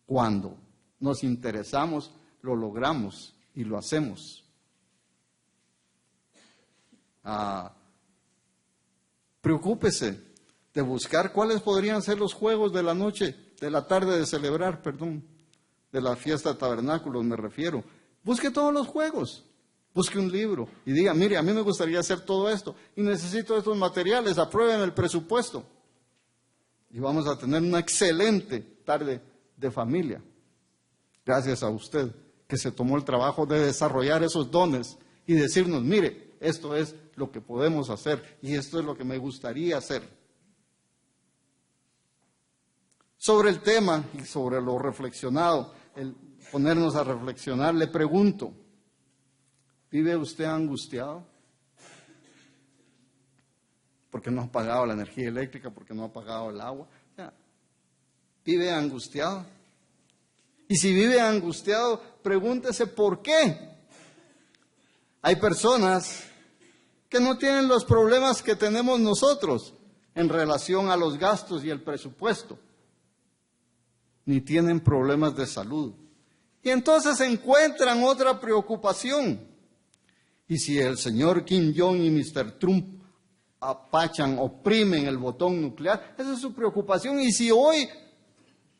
cuando nos interesamos, lo logramos y lo hacemos. Preocúpese de buscar cuáles podrían ser los juegos de la noche, de la tarde de celebrar, de la fiesta de tabernáculos me refiero. Busque todos los juegos, busque un libro y diga, mire, a mí me gustaría hacer todo esto y necesito estos materiales, aprueben el presupuesto. Y vamos a tener una excelente tarde de familia. Gracias a usted que se tomó el trabajo de desarrollar esos dones y decirnos, mire, esto es lo que podemos hacer y esto es lo que me gustaría hacer. Sobre el tema y sobre lo reflexionado, el ponernos a reflexionar, le pregunto, ¿vive usted angustiado? Porque no ha pagado la energía eléctrica, porque no ha pagado el agua. ¿Vive angustiado? Y si vive angustiado, pregúntese por qué. Hay personas que no tienen los problemas que tenemos nosotros en relación a los gastos y el presupuesto, ni tienen problemas de salud. Y entonces encuentran otra preocupación. Y si el señor Kim Jong y Mr. Trump apachan, oprimen el botón nuclear, esa es su preocupación. Y si hoy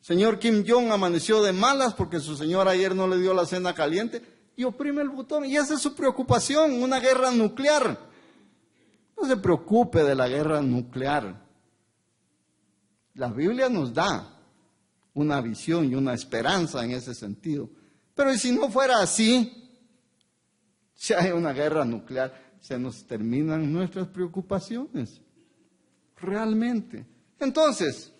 señor Kim Jong amaneció de malas porque su señor ayer no le dio la cena caliente y oprime el botón, y esa es su preocupación, una guerra nuclear. No se preocupe de la guerra nuclear. La Biblia nos da una visión y una esperanza en ese sentido. Pero ¿y si no fuera así? Si hay una guerra nuclear, se nos terminan nuestras preocupaciones. Realmente. Entonces,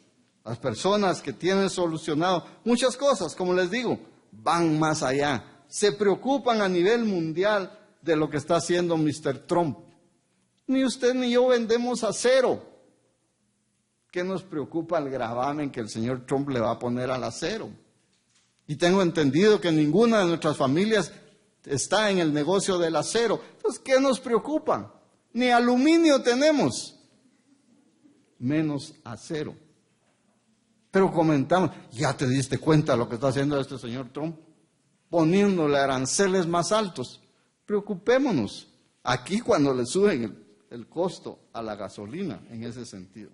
las personas que tienen solucionado muchas cosas, como les digo, van más allá. Se preocupan a nivel mundial de lo que está haciendo Mr. Trump. Ni usted ni yo vendemos acero. ¿Qué nos preocupa el gravamen que el señor Trump le va a poner al acero? Y tengo entendido que ninguna de nuestras familias está en el negocio del acero. Entonces, ¿qué nos preocupa? Ni aluminio tenemos, menos acero. Pero comentamos, ¿ya te diste cuenta de lo que está haciendo este señor Trump? Poniéndole aranceles más altos. Preocupémonos aquí cuando le suben el costo a la gasolina en ese sentido.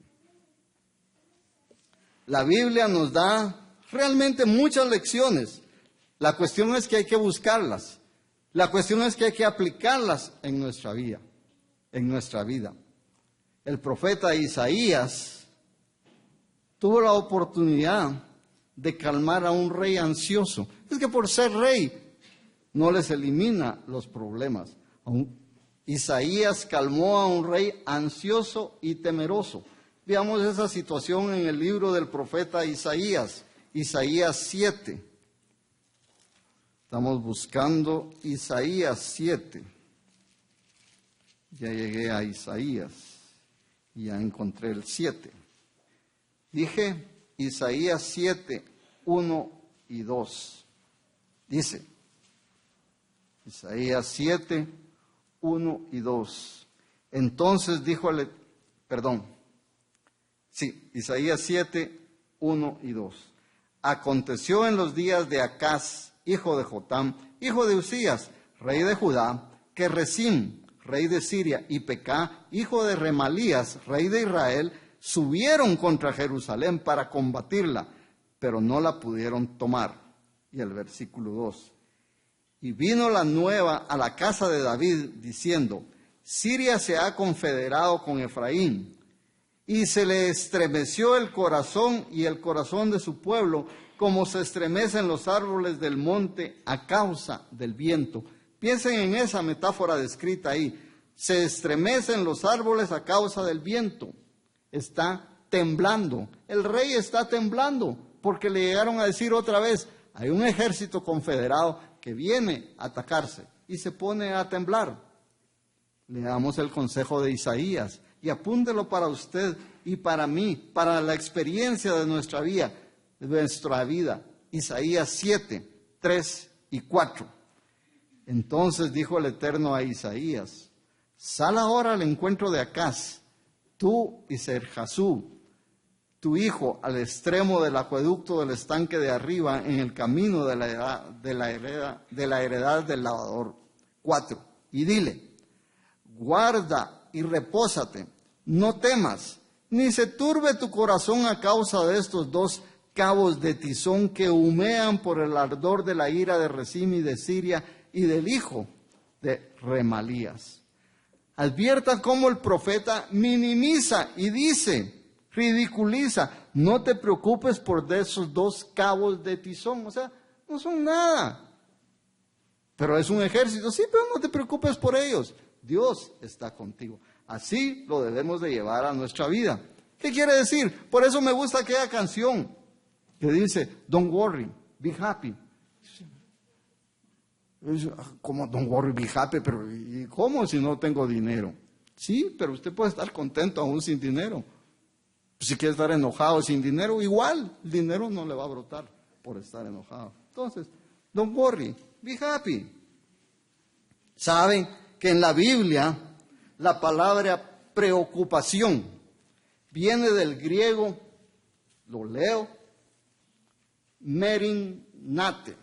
La Biblia nos da realmente muchas lecciones. La cuestión es que hay que buscarlas. La cuestión es que hay que aplicarlas en nuestra vida. El profeta Isaías tuvo la oportunidad de calmar a un rey ansioso. Es que por ser rey no les elimina los problemas. Isaías calmó a un rey ansioso y temeroso. Veamos esa situación en el libro del profeta Isaías, Isaías 7. Estamos buscando Isaías 7. Ya llegué a Isaías y ya encontré el 7. Dije Isaías 7, 1 y 2. Dice, Isaías 7, 1 y 2. Entonces Isaías 7, 1 y 2. Aconteció en los días de Acaz, hijo de Jotam, hijo de Usías, rey de Judá, que Rezín, rey de Siria, y Pecá, hijo de Remalías, rey de Israel, subieron contra Jerusalén para combatirla, pero no la pudieron tomar. Y el versículo 2. Y vino la nueva a la casa de David diciendo, Siria se ha confederado con Efraín. Y se le estremeció el corazón y el corazón de su pueblo, como se estremecen los árboles del monte a causa del viento. Piensen en esa metáfora descrita ahí. Se estremecen los árboles a causa del viento. Está temblando. El rey está temblando porque le llegaron a decir otra vez, hay un ejército confederado que viene a atacarse y se pone a temblar. Le damos el consejo de Isaías y apúntelo para usted y para mí, para la experiencia de nuestra vida. Isaías 7, 3 y 4. Entonces dijo el Eterno a Isaías, sal ahora al encuentro de Acaz, tú y Serjasú, tu hijo, al extremo del acueducto del estanque de arriba, en el camino de la heredad del lavador. 4. Y dile, guarda y repósate, no temas, ni se turbe tu corazón a causa de estos dos cabos de tizón que humean por el ardor de la ira de Rezín y de Siria y del hijo de Remalías. Advierta cómo el profeta minimiza y dice, ridiculiza, no te preocupes por esos dos cabos de tizón, o sea, no son nada. Pero es un ejército, sí, pero no te preocupes por ellos. Dios está contigo. Así lo debemos de llevar a nuestra vida. ¿Qué quiere decir? Por eso me gusta aquella canción que dice, don't worry, be happy. ¿Cómo don't worry, be happy? Pero ¿y cómo si no tengo dinero? Sí, pero usted puede estar contento aún sin dinero. Si quiere estar enojado sin dinero, igual, el dinero no le va a brotar por estar enojado. Entonces, don't worry, be happy. ¿Saben que en la Biblia la palabra preocupación viene del griego, lo leo, merinnate?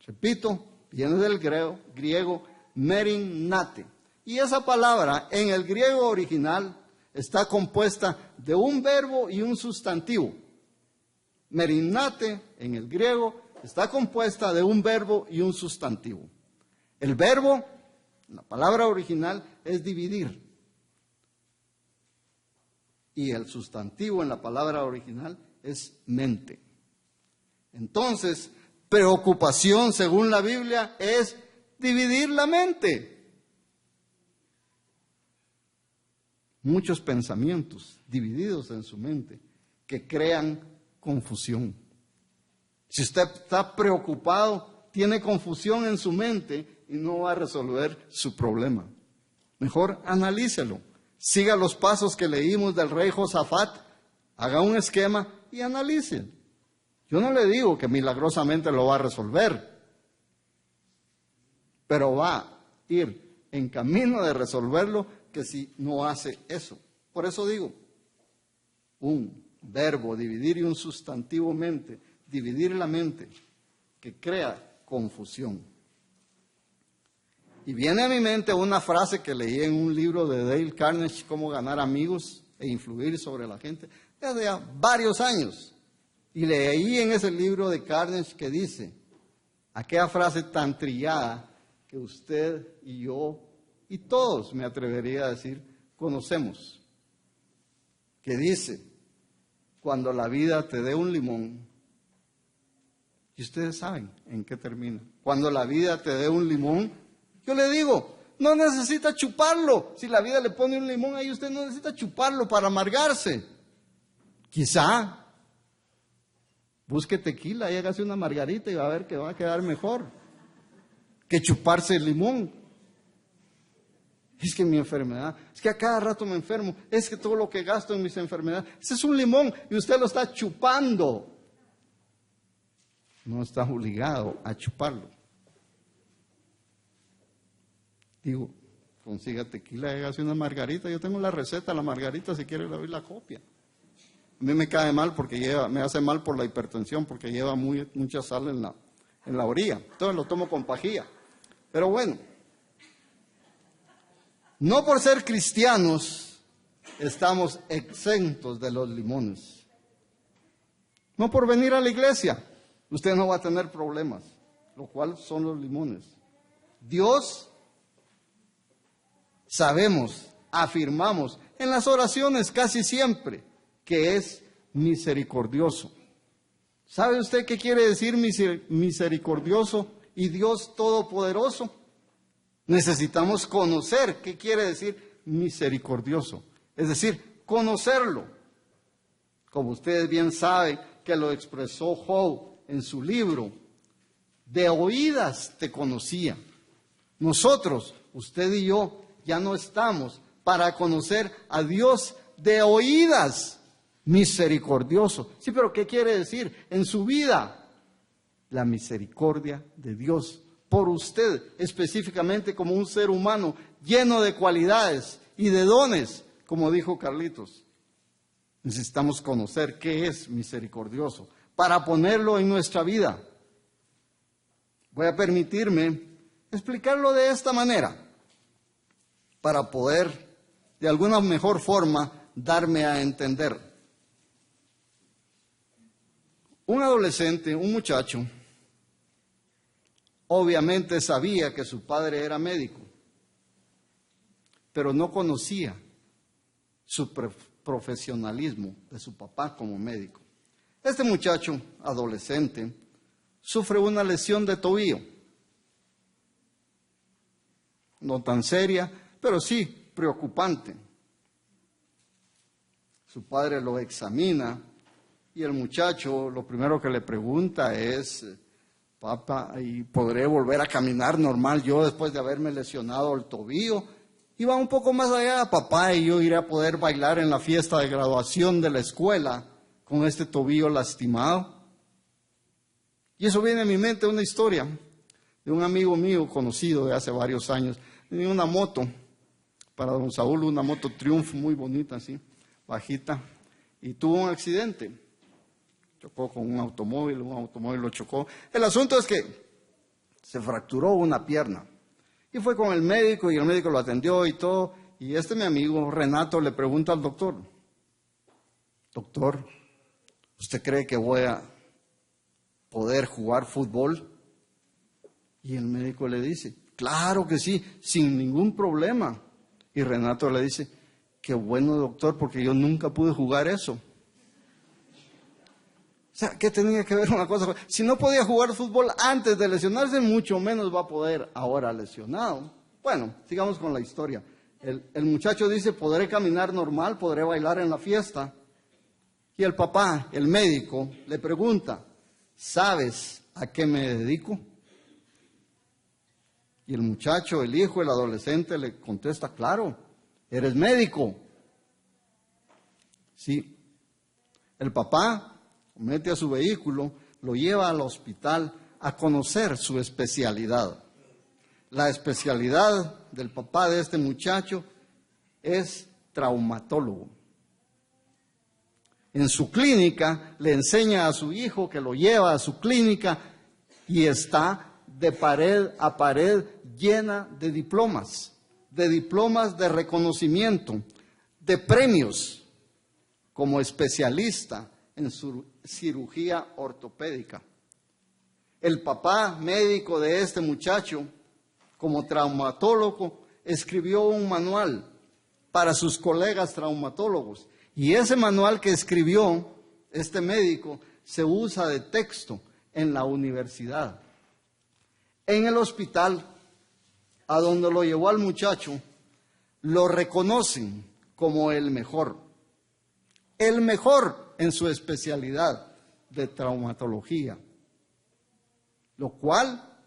Repito, viene del griego merinnate. Y esa palabra en el griego original está compuesta de un verbo y un sustantivo. Merinnate en el griego está compuesta de un verbo y un sustantivo. El verbo, la palabra original, es dividir. Y el sustantivo en la palabra original es mente. Entonces, preocupación, según la Biblia, es dividir la mente. Muchos pensamientos divididos en su mente que crean confusión. Si usted está preocupado, tiene confusión en su mente y no va a resolver su problema. Mejor analícelo. Siga los pasos que leímos del rey Josafat, haga un esquema y analice. Yo no le digo que milagrosamente lo va a resolver, pero va a ir en camino de resolverlo que si no hace eso. Por eso digo, un verbo, dividir, y un sustantivo, mente, dividir la mente, que crea confusión. Y viene a mi mente una frase que leí en un libro de Dale Carnegie, Cómo ganar amigos e influir sobre la gente, desde varios años. Y leí en ese libro de Carnegie que dice, aquella frase tan trillada que usted y yo, y todos, me atrevería a decir, conocemos, que dice, cuando la vida te dé un limón, y ustedes saben en qué termina, cuando la vida te dé un limón, yo le digo, no necesita chuparlo. Si la vida le pone un limón ahí, usted no necesita chuparlo para amargarse. Quizá busque tequila y hágase una margarita y va a ver que va a quedar mejor que chuparse el limón. Es que mi enfermedad, es que a cada rato me enfermo, es que todo lo que gasto en mis enfermedades, ese es un limón y usted lo está chupando. No está obligado a chuparlo. Digo, consiga tequila y hágase una margarita. Yo tengo la receta de la margarita, si quiere le doy la copia. A mí me cae mal porque me hace mal por la hipertensión, porque lleva mucha sal en la orilla. Entonces lo tomo con pajilla. Pero bueno, no por ser cristianos estamos exentos de los limones. No por venir a la iglesia, usted no va a tener problemas, lo cual son los limones. Dios, sabemos, afirmamos en las oraciones casi siempre que es misericordioso. ¿Sabe usted qué quiere decir misericordioso y Dios todopoderoso? Necesitamos conocer qué quiere decir misericordioso, es decir, conocerlo. Como ustedes bien saben que lo expresó Job en su libro, de oídas te conocía. Nosotros, usted y yo, ya no estamos para conocer a Dios de oídas, misericordioso. Sí, pero ¿qué quiere decir? En su vida, la misericordia de Dios por usted, específicamente como un ser humano lleno de cualidades y de dones, como dijo Carlitos. Necesitamos conocer qué es misericordioso para ponerlo en nuestra vida. Voy a permitirme explicarlo de esta manera para poder, de alguna mejor forma, darme a entender. Un adolescente, un muchacho, obviamente sabía que su padre era médico, pero no conocía su profesionalismo de su papá como médico. Este muchacho, adolescente, sufre una lesión de tobillo. No tan seria, pero sí preocupante. Su padre lo examina y el muchacho lo primero que le pregunta es: papá, ¿y podré volver a caminar normal yo después de haberme lesionado el tobillo? Y va un poco más allá: papá, ¿y yo iré a poder bailar en la fiesta de graduación de la escuela con este tobillo lastimado? Y eso viene a mi mente una historia de un amigo mío conocido de hace varios años. Tenía una moto, para don Saúl, una moto Triumph muy bonita así, bajita, y tuvo un accidente. Chocó con un automóvil lo chocó. El asunto es que se fracturó una pierna. Y fue con el médico y el médico lo atendió y todo. Y mi amigo Renato le pregunta al doctor: doctor, ¿usted cree que voy a poder jugar fútbol? Y el médico le dice: claro que sí, sin ningún problema. Y Renato le dice: qué bueno, doctor, porque yo nunca pude jugar eso. O sea, ¿qué tenía que ver una cosa? Si no podía jugar fútbol antes de lesionarse, mucho menos va a poder ahora lesionado. Bueno, sigamos con la historia. El muchacho dice: podré caminar normal, podré bailar en la fiesta. Y el papá, el médico, le pregunta: ¿sabes a qué me dedico? Y el muchacho, el hijo, el adolescente le contesta: claro, eres médico. Sí. El papá mete a su vehículo, lo lleva al hospital a conocer su especialidad. La especialidad del papá de este muchacho es traumatólogo. En su clínica le enseña a su hijo, que lo lleva a su clínica, y está de pared a pared llena de diplomas de reconocimiento, de premios como especialista en cirugía ortopédica. El papá médico de este muchacho, como traumatólogo, escribió un manual para sus colegas traumatólogos. Y ese manual que escribió este médico se usa de texto en la universidad. En el hospital, a donde lo llevó al muchacho, lo reconocen como el mejor en su especialidad de traumatología, lo cual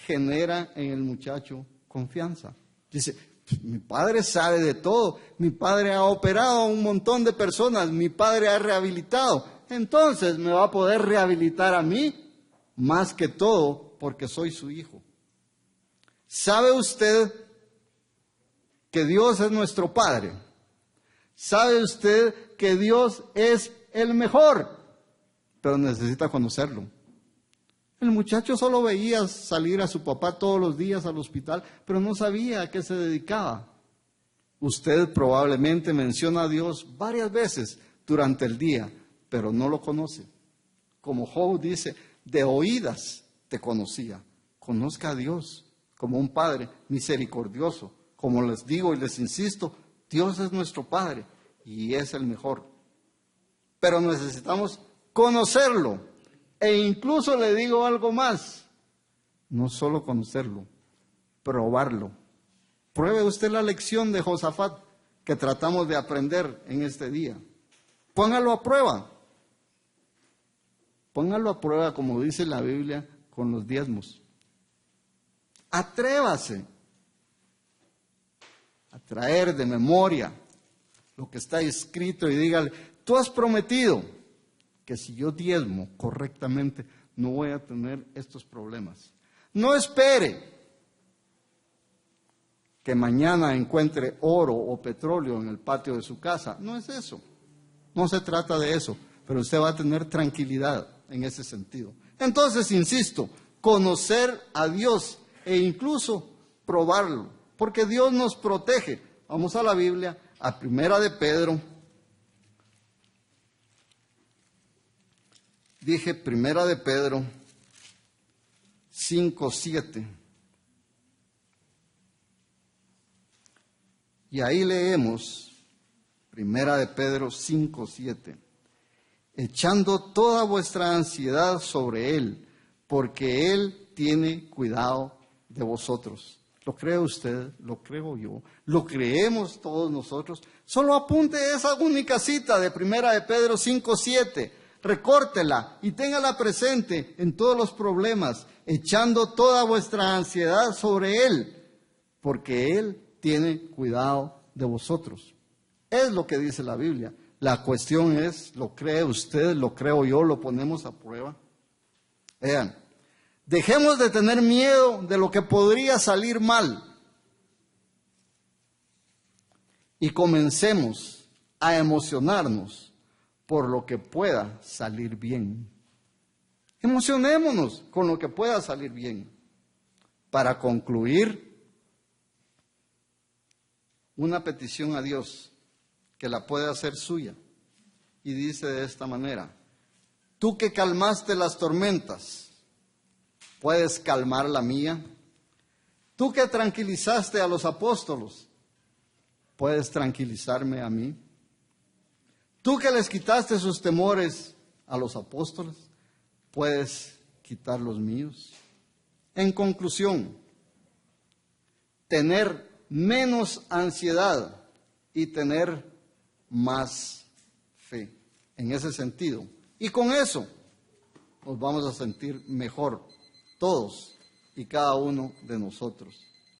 genera en el muchacho confianza. Dice: mi padre sabe de todo, mi padre ha operado a un montón de personas, mi padre ha rehabilitado, entonces me va a poder rehabilitar a mí más que todo porque soy su hijo. ¿Sabe usted que Dios es nuestro Padre? ¿Sabe usted que Dios es el mejor? Pero necesita conocerlo. El muchacho solo veía salir a su papá todos los días al hospital, pero no sabía a qué se dedicaba. Usted probablemente menciona a Dios varias veces durante el día, pero no lo conoce. Como Job dice, de oídas te conocía. Conozca a Dios como un Padre misericordioso. Como les digo y les insisto, Dios es nuestro Padre y es el mejor. Pero necesitamos conocerlo. E incluso le digo algo más. No solo conocerlo, probarlo. Pruebe usted la lección de Josafat que tratamos de aprender en este día. Póngalo a prueba. Póngalo a prueba, como dice la Biblia, con los diezmos. Atrévase a traer de memoria lo que está escrito y dígale, tú has prometido que si yo diezmo correctamente no voy a tener estos problemas. No espere que mañana encuentre oro o petróleo en el patio de su casa. No es eso. No se trata de eso. Pero usted va a tener tranquilidad en ese sentido. Entonces, insisto, conocer a Dios e incluso probarlo. Porque Dios nos protege. Vamos a la Biblia, a Primera de Pedro. Dije Primera de Pedro 5:7. Y ahí leemos, Primera de Pedro 5:7, echando toda vuestra ansiedad sobre Él, porque Él tiene cuidado de vosotros. ¿Lo cree usted? ¿Lo creo yo? ¿Lo creemos todos nosotros? Solo apunte esa única cita de Primera de Pedro 5:7, recórtela y téngala presente en todos los problemas, echando toda vuestra ansiedad sobre Él, porque Él tiene cuidado de vosotros. Es lo que dice la Biblia. La cuestión es, ¿lo cree usted? ¿Lo creo yo? ¿Lo ponemos a prueba? Vean, dejemos de tener miedo de lo que podría salir mal y comencemos a emocionarnos por lo que pueda salir bien. Emocionémonos con lo que pueda salir bien. Para concluir, una petición a Dios que la puede hacer suya. Y dice de esta manera, tú que calmaste las tormentas, ¿puedes calmar la mía? Tú que tranquilizaste a los apóstolos, ¿puedes tranquilizarme a mí? Tú que les quitaste sus temores a los apóstoles, ¿puedes quitar los míos? En conclusión, tener menos ansiedad y tener más fe en ese sentido. Y con eso nos vamos a sentir mejor todos y cada uno de nosotros.